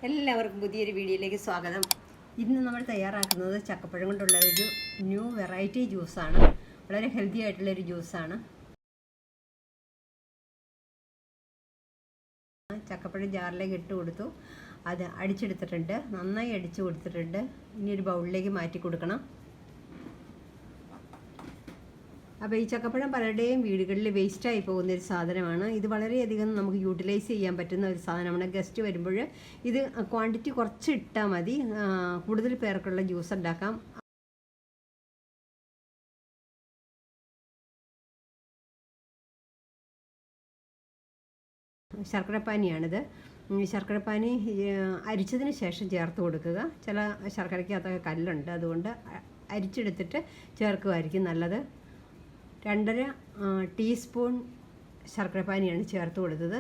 എല്ലാവർക്കും പുതിയൊരു വീഡിയോയിലേക്ക് സ്വാഗതം. ഇന്ന് നമ്മൾ തയ്യാറാക്കുന്നത് ചക്കപ്പഴം കൊണ്ടുള്ള ഒരു ന്യൂ വെറൈറ്റി ജ്യൂസാണ്. വളരെ ഹെൽത്തി ആയിട്ടുള്ളൊരു ജ്യൂസാണ്. ചക്കപ്പഴം ജാറിലേക്ക് ഇട്ട് കൊടുത്തു, അത് അടിച്ചെടുത്തിട്ടുണ്ട്, നന്നായി അടിച്ചു കൊടുത്തിട്ടുണ്ട്. ഇനി ഒരു ബൗളിലേക്ക് മാറ്റി കൊടുക്കണം. അപ്പോൾ ഈ ചക്കപ്പഴം പലരുടെയും വീടുകളിൽ വേസ്റ്റായി പോകുന്നൊരു സാധനമാണ്. ഇത് വളരെയധികം നമുക്ക് യൂട്ടിലൈസ് ചെയ്യാൻ പറ്റുന്ന ഒരു സാധനമാണ്. ഗസ്റ്റ് വരുമ്പോൾ ഇത് ക്വാണ്ടിറ്റി കുറച്ച് ഇട്ടാൽ മതി, കൂടുതൽ പേർക്കുള്ള ജ്യൂസ് ഉണ്ടാക്കാം. ശർക്കരപ്പാനിയാണിത്. ശർക്കരപ്പാനി അരിച്ചതിന് ശേഷം ചേർത്ത് കൊടുക്കുക. ചില ശർക്കരയ്ക്കകത്തൊക്കെ കല്ലുണ്ട്, അതുകൊണ്ട് അരിച്ചെടുത്തിട്ട് ചേർക്കുമായിരിക്കും നല്ലത്. 2.5 ടീസ്പൂൺ ശർക്കരപ്പാനിയാണ് ചേർത്ത് കൊടുത്തത്.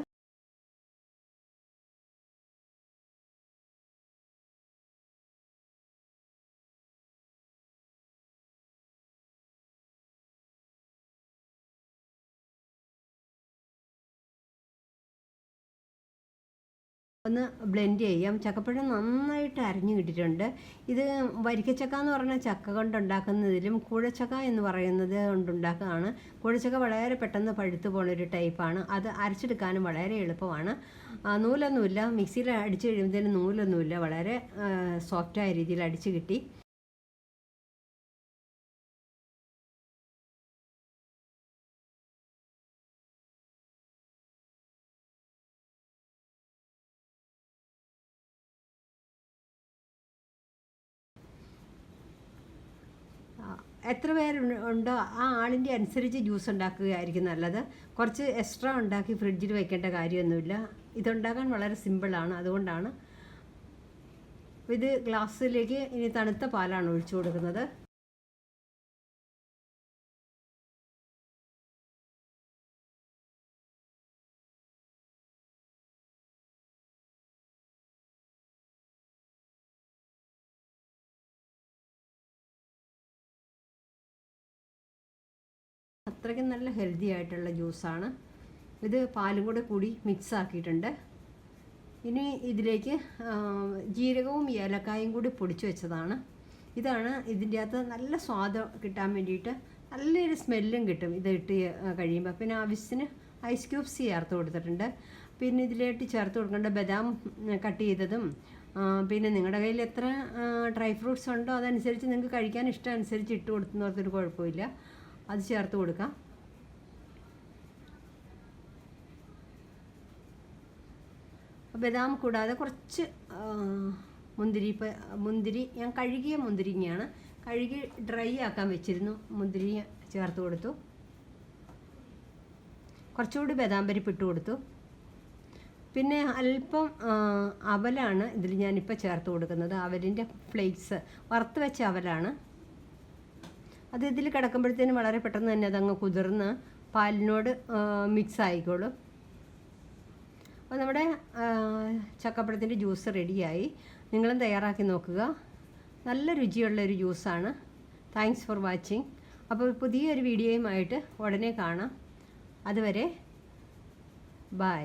ഒന്ന് ബ്ലെൻഡ് ചെയ്യാം. ചക്കപ്പഴം നന്നായിട്ട് അരിഞ്ഞു കിട്ടിയിട്ടുണ്ട്. ഇത് വരിക്കച്ചക്ക എന്ന് പറഞ്ഞ ചക്ക കൊണ്ടുണ്ടാക്കുന്നതിലും കൂഴച്ചക്ക എന്ന് പറയുന്നത് കൊണ്ടുണ്ടാക്കുകയാണ്. കൂഴച്ചക്ക വളരെ പെട്ടെന്ന് പഴുത്തു പോകുന്നൊരു ടൈപ്പാണ്. അത് അരച്ചെടുക്കാനും വളരെ എളുപ്പമാണ്. നൂലൊന്നുമില്ല, മിക്സിയിൽ അടിച്ച് കഴിയുമ്പോഴത്തേനും നൂലൊന്നുമില്ല, വളരെ സോഫ്റ്റായ രീതിയിൽ അടിച്ച് കിട്ടി. എത്ര പേരുണ്ടോ ആ ആളിൻ്റെ അനുസരിച്ച് ജ്യൂസ് ഉണ്ടാക്കുകയായിരിക്കും നല്ലത്. കുറച്ച് എക്സ്ട്രാ ഉണ്ടാക്കി ഫ്രിഡ്ജിൽ വെക്കേണ്ട കാര്യമൊന്നുമില്ല. ഇതുണ്ടാക്കാൻ വളരെ സിമ്പിളാണ്. അതുകൊണ്ടാണ് ഇത് ഗ്ലാസ്സിലേക്ക് ഇനി തണുത്ത പാലാണ് ഒഴിച്ചു കൊടുക്കുന്നത്. അത്രയ്ക്കും നല്ല ഹെൽത്തി ആയിട്ടുള്ള ജ്യൂസാണ് ഇത്. പാലും കൂടി മിക്സ് ആക്കിയിട്ടുണ്ട്. ഇനി ഇതിലേക്ക് ജീരകവും ഏലക്കായും കൂടി പൊടിച്ചു വെച്ചതാണ്. ഇതാണ് ഇതിൻ്റെ അകത്ത് നല്ല സ്വാദം കിട്ടാൻ വേണ്ടിയിട്ട് നല്ലൊരു സ്മെല്ലും കിട്ടും ഇത് ഇട്ട് കഴിയുമ്പോൾ. പിന്നെ ആവശ്യത്തിന് ഐസ് ക്യൂബ്സ് ചേർത്ത് കൊടുത്തിട്ടുണ്ട്. പിന്നെ ഇതിലേക്ക് ചേർത്ത് കൊടുക്കേണ്ട ബദാം കട്ട് ചെയ്തതും, പിന്നെ നിങ്ങളുടെ കയ്യിൽ എത്ര ഡ്രൈ ഫ്രൂട്ട്സ് ഉണ്ടോ അതനുസരിച്ച് നിങ്ങൾക്ക് കഴിക്കാൻ ഇഷ്ടം അനുസരിച്ച് ഇട്ട് കൊടുക്കുന്നവർക്കൊരു കുഴപ്പമില്ല, അത് ചേർത്ത് കൊടുക്കാം. ബദാം കൂടാതെ കുറച്ച് മുന്തിരി ഞാൻ കഴുകിയ മുന്തിരിങ്ങയാണ്, കഴുകി ഡ്രൈ ആക്കാൻ വെച്ചിരുന്നു. മുന്തിരി ചേർത്ത് കൊടുത്തു. കുറച്ചുകൂടി ബദാം പരിപ്പ് ഇട്ട് കൊടുത്തു. പിന്നെ അല്പം അവലാണ് ഇതിൽ ഞാനിപ്പോൾ ചേർത്ത് കൊടുക്കുന്നത്. അവലിൻ്റെ ഫ്ലേക്സ് വറുത്ത് വെച്ച അവലാണ്. അത് ഇതിൽ കിടക്കുമ്പോഴത്തേനും വളരെ പെട്ടെന്ന് തന്നെ അതങ്ങ് കുതിർന്ന് പാലിനോട് മിക്സ് ആയിക്കോളും. അപ്പോൾ നമ്മുടെ ചക്കപ്പഴത്തിൻ്റെ ജ്യൂസ് റെഡിയായി. നിങ്ങളും തയ്യാറാക്കി നോക്കുക. നല്ല രുചിയുള്ളൊരു ജ്യൂസാണ്. Thanks for watching. അപ്പോൾ പുതിയൊരു വീഡിയോയുമായിട്ട് ഉടനെ കാണാം. അതുവരെ ബൈ.